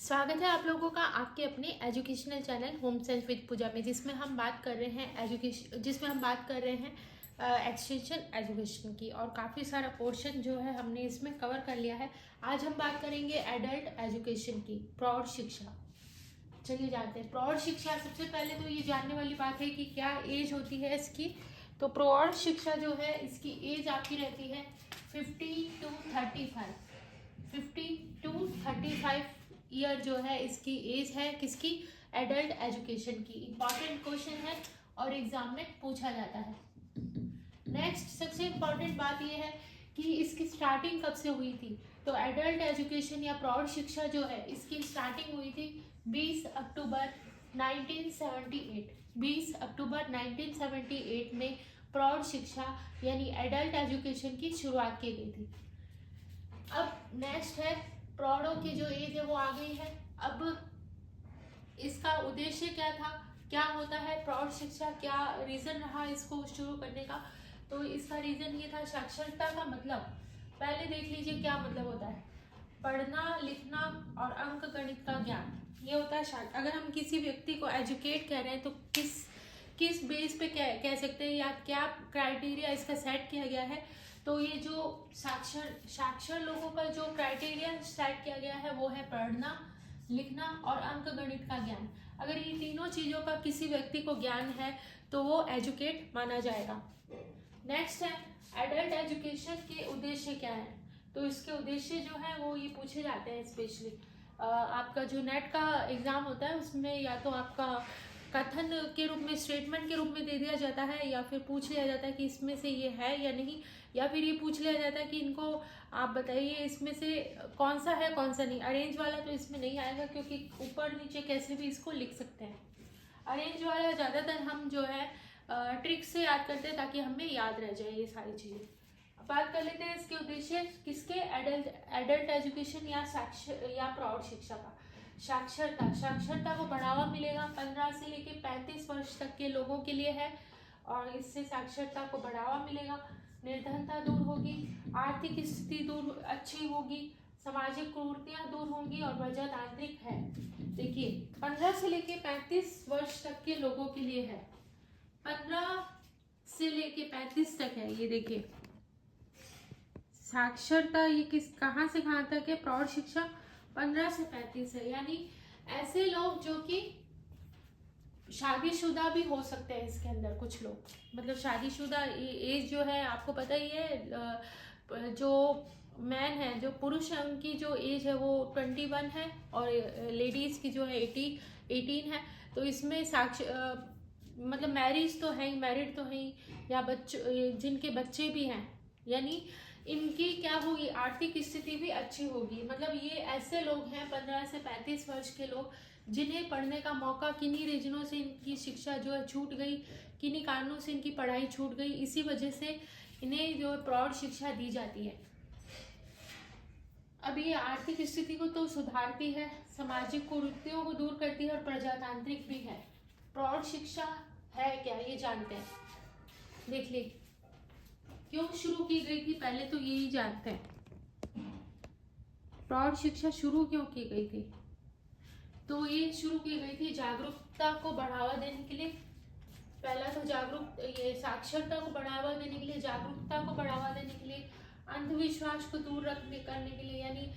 स्वागत है आप लोगों का आपके अपने educational channel home science with Pooja में, जिसमें हम बात कर रहे हैं एक्सटेंशन एजुकेशन की। और काफ़ी सारा पोर्शन जो है हमने इसमें कवर कर लिया है। आज हम बात करेंगे एडल्ट एजुकेशन की, प्रौढ़ शिक्षा। चलिए जानते हैं प्रौढ़ शिक्षा। सबसे पहले तो ये जानने वाली बात है कि क्या एज होती है इसकी। तो प्रौढ़ शिक्षा जो है इसकी एज आपकी रहती है 50 to 35। 50 to 35 ईयर जो है इसकी एज है किसकी, एडल्ट एजुकेशन की। इंपॉर्टेंट क्वेश्चन है और एग्जाम में पूछा जाता है। नेक्स्ट सबसे इम्पॉर्टेंट बात यह है कि इसकी स्टार्टिंग कब से हुई थी। तो एडल्ट एजुकेशन या प्रौढ़ शिक्षा जो है इसकी स्टार्टिंग हुई थी 20 अक्टूबर 1978। 20 अक्टूबर 1978 में प्रौढ़ शिक्षा यानी एडल्ट एजुकेशन की शुरुआत की गई थी। अब नेक्स्ट है प्रौढ़ों की जो एज है वो आ गई है। अब इसका उद्देश्य क्या था, क्या होता है प्रौढ़ शिक्षा, क्या रीजन रहा इसको शुरू करने का। तो इसका रीजन ये था साक्षरता का मतलब। पहले देख लीजिए क्या मतलब होता है, पढ़ना लिखना और अंक गणित का ज्ञान, ये होता है। अगर हम किसी व्यक्ति को एजुकेट कह रहे हैं तो किस बेस पे कह सकते हैं या क्या क्राइटेरिया इसका सेट किया गया है। तो ये जो साक्षर लोगों का जो क्राइटेरिया सेट किया गया है वो है पढ़ना लिखना और अंक गणित का ज्ञान। अगर ये तीनों चीज़ों का किसी व्यक्ति को ज्ञान है तो वो एजुकेट माना जाएगा। नेक्स्ट है एडल्ट एजुकेशन के उद्देश्य क्या है। तो इसके उद्देश्य जो है वो ये पूछे जाते हैं स्पेशली। आपका जो नेट का एग्ज़ाम होता है उसमें या तो आपका कथन के रूप में, स्टेटमेंट के रूप में दे दिया जाता है, या फिर पूछ लिया जाता है कि इसमें से ये है या नहीं, या फिर ये पूछ लिया जाता है कि इनको आप बताइए इसमें से कौन सा है कौन सा नहीं। अरेंज वाला तो इसमें नहीं आएगा क्योंकि ऊपर नीचे कैसे भी इसको लिख सकते हैं। अरेंज वाला ज़्यादातर हम जो है ट्रिक से याद करते हैं ताकि हमें याद रह जाए ये सारी चीज़ें। बात कर लेते हैं इसके उद्देश्य किसके, एडल्ट एजुकेशन या प्रौढ़ शिक्षा का। साक्षरता को बढ़ावा मिलेगा 15 से लेकर 35 वर्ष तक के लोगों के लिए है, और इससे साक्षरता को बढ़ावा मिलेगा। निर्धनता दूर होगी, आर्थिक स्थिति अच्छी होगी, सामाजिक कुरीतियां दूर होंगी और प्रजातांत्रिक है। देखिए 15 से लेकर 35 वर्ष तक के लोगों के लिए है, 15 से लेकर 35 तक है। ये देखिए साक्षरता ये कहाँ से कहाँ तक है, प्रौढ़ शिक्षा 15 से 35 है। यानी ऐसे लोग जो कि शादीशुदा भी हो सकते हैं इसके अंदर, कुछ लोग मतलब शादीशुदा एज जो है आपको पता ही है। जो मैन है, जो पुरुष है, उनकी जो एज है वो 21 है और लेडीज़ की जो है 18 है। तो इसमें मतलब मैरिज तो है ही, मैरिड तो है ही, या जिनके बच्चे भी हैं, यानी इनकी क्या होगी, आर्थिक स्थिति भी अच्छी होगी। मतलब ये ऐसे लोग हैं 15 से 35 वर्ष के लोग जिन्हें पढ़ने का मौका, किन्हीं रीजनों से इनकी शिक्षा जो है छूट गई, किन्हीं कारणों से इनकी पढ़ाई छूट गई, इसी वजह से इन्हें जो प्रौढ़ शिक्षा दी जाती है। अब ये आर्थिक स्थिति को तो सुधारती है, सामाजिक कुरीतियों को दूर करती है और प्रजातांत्रिक भी है। प्रौढ़ शिक्षा है क्या ये जानते हैं। देख ली क्यों शुरू की गई थी, पहले तो यही जानते हैं प्रौढ़ शिक्षा शुरू क्यों की गई थी। तो ये शुरू की गई थी जागरूकता को बढ़ावा देने के लिए। पहला तो ये साक्षरता को बढ़ावा देने के लिए, जागरूकता को बढ़ावा देने के लिए, अंधविश्वास को दूर करने के लिए। यानी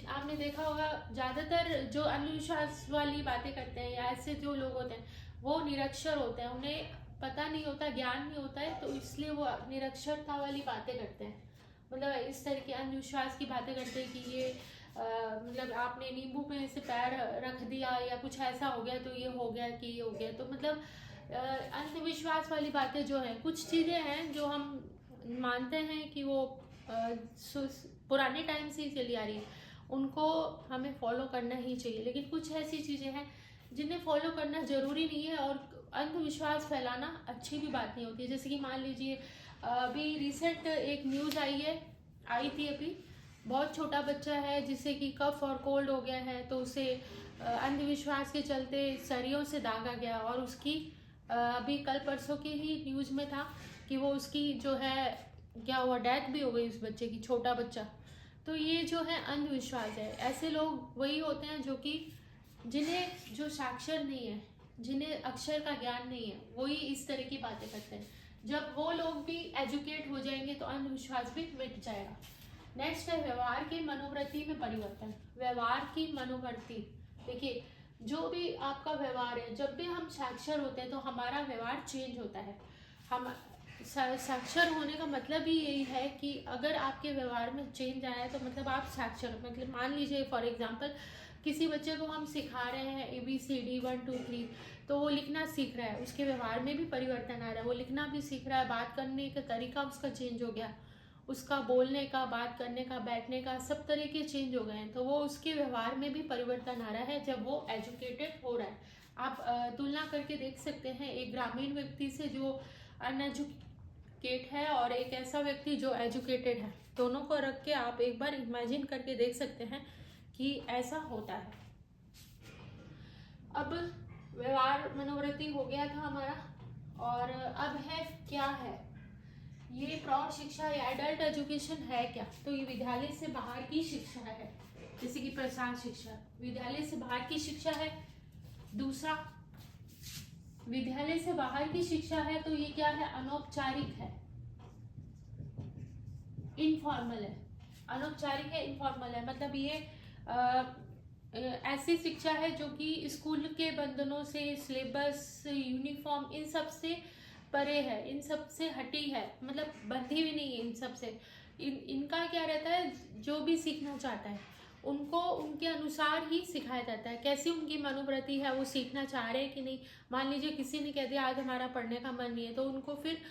आपने देखा होगा ज़्यादातर जो अंधविश्वास वाली बातें करते हैं या ऐसे जो लोग होते हैं वो निरक्षर होते हैं, उन्हें पता नहीं होता, ज्ञान नहीं होता है, तो इसलिए वो निरक्षरता वाली बातें करते हैं। मतलब इस तरह के अंधविश्वास की बातें करते हैं कि ये मतलब आपने नींबू पे से पैर रख दिया या कुछ ऐसा हो गया तो ये हो गया कि ये हो गया। तो मतलब अंधविश्वास वाली बातें जो है, कुछ चीज़ें हैं जो हम मानते हैं कि वो पुराने टाइम से ही चली आ रही है, उनको हमें फॉलो करना ही चाहिए। लेकिन कुछ ऐसी चीज़ें हैं जिन्हें फॉलो करना ज़रूरी नहीं है, और अंधविश्वास फैलाना अच्छी भी बात नहीं होती है। जैसे कि मान लीजिए अभी रिसेंट एक न्यूज़ आई थी अभी, बहुत छोटा बच्चा है जिसे कि कफ और कोल्ड हो गया है, तो उसे अंधविश्वास के चलते सरियों से दागा गया, और उसकी अभी कल परसों की ही न्यूज़ में था कि वो उसकी जो है क्या हुआ, डेथ भी हो गई उस बच्चे की, छोटा बच्चा। तो ये जो है अंधविश्वास है। ऐसे लोग वही होते हैं जो कि जिन्हें जो साक्षर नहीं है, जिन्हें अक्षर का ज्ञान नहीं है, वही इस तरह की बातें करते हैं। जब वो लोग भी एजुकेट हो जाएंगे तो अंधविश्वास भी मिट जाएगा। नेक्स्ट है व्यवहार की मनोवृत्ति में परिवर्तन। व्यवहार की मनोवृत्ति, देखिए जो भी आपका व्यवहार है, जब भी हम साक्षर होते हैं तो हमारा व्यवहार चेंज होता है। हम साक्षर होने का मतलब ही यही है कि अगर आपके व्यवहार में चेंज आया है तो मतलब आप साक्षर, मतलब मान लीजिए फॉर एग्जांपल किसी बच्चे को हम सिखा रहे हैं ABCD 1 2 3, तो वो लिखना सीख रहा है, उसके व्यवहार में भी परिवर्तन आ रहा है, वो लिखना भी सीख रहा है, बात करने का तरीका उसका चेंज हो गया, उसका बोलने का, बात करने का, बैठने का, सब तरीके चेंज हो गए हैं। तो वो उसके व्यवहार में भी परिवर्तन आ रहा है जब वो एजुकेटेड हो रहा है। आप तुलना करके देख सकते हैं एक ग्रामीण व्यक्ति से जो अनएजुकेट है और एक ऐसा व्यक्ति जो एजुकेटेड है, दोनों को रख के आप एक बार इमेजिन करके देख सकते हैं कि ऐसा होता है। अब व्यवहार मनोवृत्ति हो गया था हमारा, और अब है क्या है ये प्रौढ़ शिक्षा या एडल्ट एजुकेशन है क्या? तो ये विद्यालय से बाहर की शिक्षा है, जैसे कि प्रसार शिक्षा विद्यालय से बाहर की शिक्षा है। दूसरा, विद्यालय से बाहर की शिक्षा है तो ये क्या है? अनौपचारिक है, इनफॉर्मल है। अनौपचारिक है, इनफॉर्मल है, मतलब ये ऐसी शिक्षा है जो कि स्कूल के बंधनों से, सिलेबस, यूनिफॉर्म, इन सब से परे है, इन सब से हटी है, मतलब बंधी भी नहीं है इन सब से। इनका क्या रहता है, जो भी सीखना चाहता है उनको उनके अनुसार ही सिखाया जाता है। कैसी उनकी मनोवृत्ति है, वो सीखना चाह रहे हैं कि नहीं। मान लीजिए किसी ने कह दिया आज हमारा पढ़ने का मन नहीं है, तो उनको फिर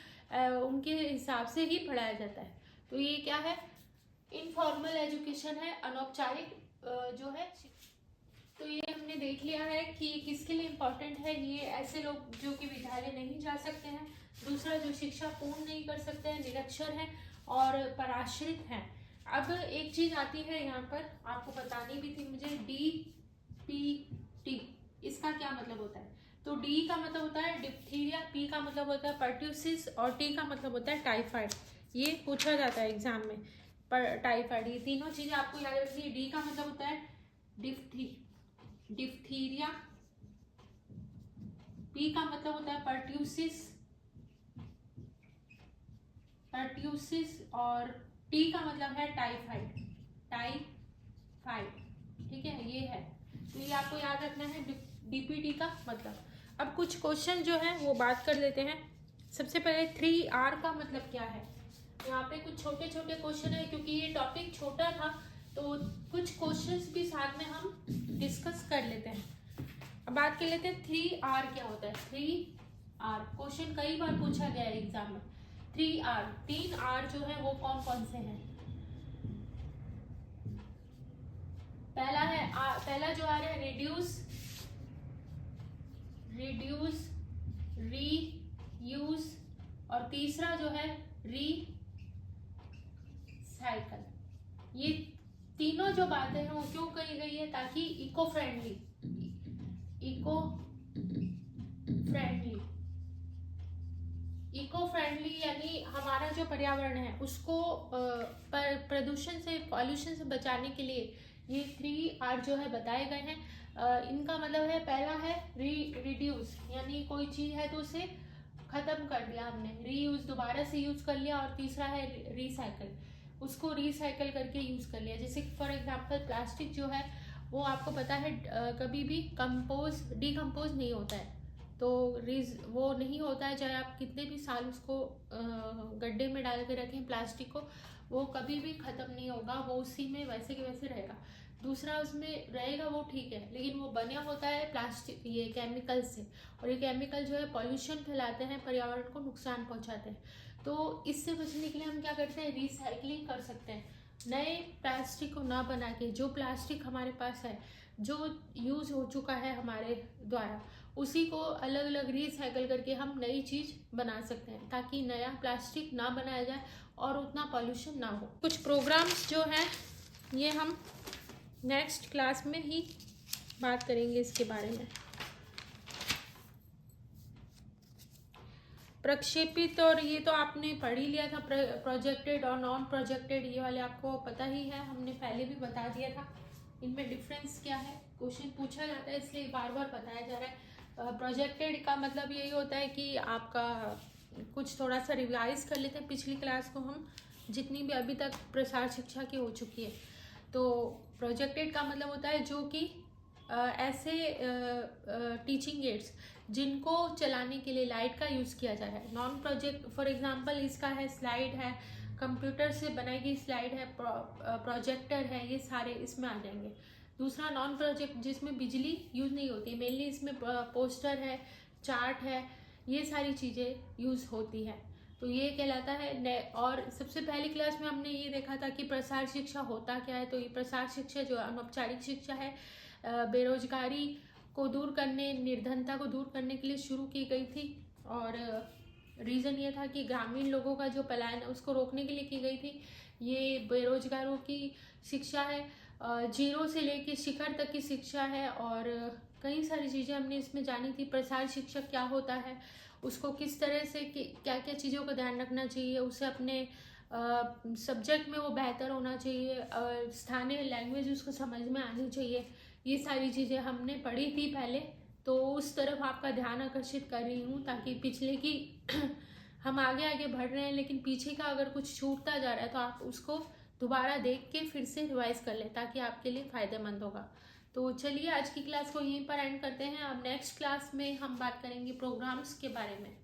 उनके हिसाब से ही पढ़ाया जाता है। तो ये क्या है? इनफॉर्मल एजुकेशन है, अनौपचारिक जो है। तो ये हमने देख लिया है कि किसके लिए इम्पोर्टेंट है। ये ऐसे लोग जो कि विद्यालय नहीं जा सकते हैं। दूसरा, जो शिक्षा पूर्ण नहीं कर सकते हैं, निरक्षर हैं और पराश्रित हैं। अब एक चीज आती है यहाँ पर, आपको बतानी भी थी मुझे, DPT, इसका क्या मतलब होता है? तो D का मतलब होता है डिप्थीरिया, P का मतलब होता है पर्ट्यूसिस और T का मतलब होता है टाइफाइड। ये पूछा जाता है एग्जाम में, पर टाइफाइड, ये तीनों चीजें आपको याद रखनी है। D का मतलब होता है डिप्थीरिया, P का मतलब होता है पर्ट्यूसिस और T का मतलब है टाइफाइड। ठीक है, ये है। तो ये आपको याद रखना है DPT का मतलब। अब कुछ क्वेश्चन जो है वो बात कर लेते हैं। सबसे पहले 3R का मतलब क्या है? यहाँ पे कुछ छोटे छोटे क्वेश्चन है, क्योंकि ये टॉपिक छोटा था तो कुछ क्वेश्चंस भी साथ में हम डिस्कस कर लेते हैं। अब बात कर लेते हैं 3R क्या होता है। 3R क्वेश्चन कई बार पूछा गया है एग्जाम में। 3R, 3R जो है वो कौन कौन से हैं? पहला जो आ रहा है रिड्यूस, रीयूज, और तीसरा जो है रीसाइकल। ये तीनों जो बातें हैं वो क्यों कही गई है? ताकि इको फ्रेंडली यानी हमारा जो पर्यावरण है उसको प्रदूषण से, पॉल्यूशन से बचाने के लिए ये 3R जो है बताए गए हैं। इनका मतलब है, पहला है रिड्यूस, यानी कोई चीज है तो उसे खत्म कर दिया हमने, रीयूज दोबारा से यूज कर लिया, और तीसरा है रिसाइकल, उसको रिसाइकल करके यूज कर लिया। जैसे फॉर एग्जांपल प्लास्टिक जो है वो आपको पता है कभी भी डिकम्पोज नहीं होता है, तो वो नहीं होता है, चाहे आप कितने भी साल उसको गड्ढे में डाल के रखें प्लास्टिक को, वो कभी भी खत्म नहीं होगा, वो उसी में वैसे के वैसे रहेगा। दूसरा उसमें रहेगा वो ठीक है, लेकिन वो बना होता है प्लास्टिक, ये केमिकल से, और ये केमिकल जो है पॉल्यूशन फैलाते हैं, पर्यावरण को नुकसान पहुंचाते हैं। तो इससे बचने के लिए हम क्या करते हैं? रिसाइकलिंग कर सकते हैं। नए प्लास्टिक को ना बना के, जो प्लास्टिक हमारे पास है, जो यूज हो चुका है हमारे द्वारा, उसी को अलग अलग रिसाइकल करके हम नई चीज बना सकते हैं, ताकि नया प्लास्टिक ना बनाया जाए और उतना पॉल्यूशन ना हो। कुछ प्रोग्राम्स जो हैं ये हम नेक्स्ट क्लास में ही बात करेंगे इसके बारे में। प्रक्षेपित, और ये तो आपने पढ़ ही लिया था, प्रोजेक्टेड और नॉन प्रोजेक्टेड, ये वाले आपको पता ही है, हमने पहले भी बता दिया था। इनमें डिफरेंस क्या है, क्वेश्चन पूछा जाता है इसलिए बार बार बताया जा रहा है। प्रोजेक्टेड का मतलब यही होता है कि आपका कुछ थोड़ा सा रिवाइज कर लेते हैं पिछली क्लास को हम, जितनी भी अभी तक प्रसार शिक्षा की हो चुकी है। तो प्रोजेक्टेड का मतलब होता है जो कि ऐसे टीचिंग एड्स जिनको चलाने के लिए लाइट का यूज़ किया जा रहा है। नॉन प्रोजेक्ट फॉर एग्जांपल इसका है स्लाइड है, कंप्यूटर से बनाई गई स्लाइड है, प्रोजेक्टर है, ये सारे इसमें आ जाएंगे। दूसरा नॉन प्रोजेक्ट जिसमें बिजली यूज़ नहीं होती, मेनली इसमें पोस्टर है, चार्ट है, ये सारी चीज़ें यूज़ होती है, तो ये कहलाता है। और सबसे पहली क्लास में हमने ये देखा था कि प्रसार शिक्षा होता क्या है। तो ये प्रसार शिक्षा जो अनौपचारिक शिक्षा है, बेरोजगारी को दूर करने, निर्धनता को दूर करने के लिए शुरू की गई थी, और रीज़न ये था कि ग्रामीण लोगों का जो पलायन है उसको रोकने के लिए की गई थी। ये बेरोजगारों की शिक्षा है, जीरो से लेके शिखर तक की शिक्षा है, और कई सारी चीज़ें हमने इसमें जानी थी। प्रसार शिक्षा क्या होता है, उसको किस तरह से क्या क्या चीज़ों का ध्यान रखना चाहिए, उसे अपने सब्जेक्ट में वो बेहतर होना चाहिए, स्थानीय लैंग्वेज उसको समझ में आनी चाहिए, ये सारी चीज़ें हमने पढ़ी थी पहले। तो उस तरफ आपका ध्यान आकर्षित कर रही हूँ ताकि पिछले की हम आगे आगे बढ़ रहे हैं लेकिन पीछे का अगर कुछ छूटता जा रहा है तो आप उसको दोबारा देख के फिर से रिवाइज कर लें, ताकि आपके लिए फ़ायदेमंद होगा। तो चलिए आज की क्लास को यहीं पर एंड करते हैं। अब नेक्स्ट क्लास में हम बात करेंगे प्रोग्राम्स के बारे में,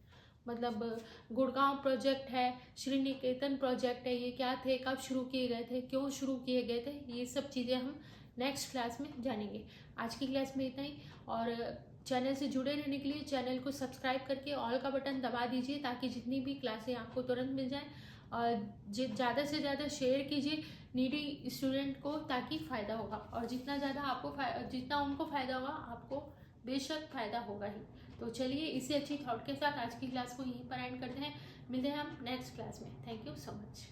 मतलब गुड़गांव प्रोजेक्ट है, श्री निकेतन प्रोजेक्ट है, ये क्या थे, कब शुरू किए गए थे, क्यों शुरू किए गए थे, ये सब चीज़ें हम नेक्स्ट क्लास में जानेंगे। आज की क्लास में इतना ही, और चैनल से जुड़े रहने के लिए चैनल को सब्सक्राइब करके ऑल का बटन दबा दीजिए ताकि जितनी भी क्लासें आपको तुरंत मिल जाएं, और ज़्यादा से ज़्यादा शेयर कीजिए नीडी स्टूडेंट को, ताकि फ़ायदा होगा, और जितना ज़्यादा आपको जितना उनको फ़ायदा होगा आपको बेशक फ़ायदा होगा ही। तो चलिए इसी अच्छी थॉट के साथ आज की क्लास को यहीं पर एंड करते हैं। मिलते हैं हम नेक्स्ट क्लास में। Thank you so much.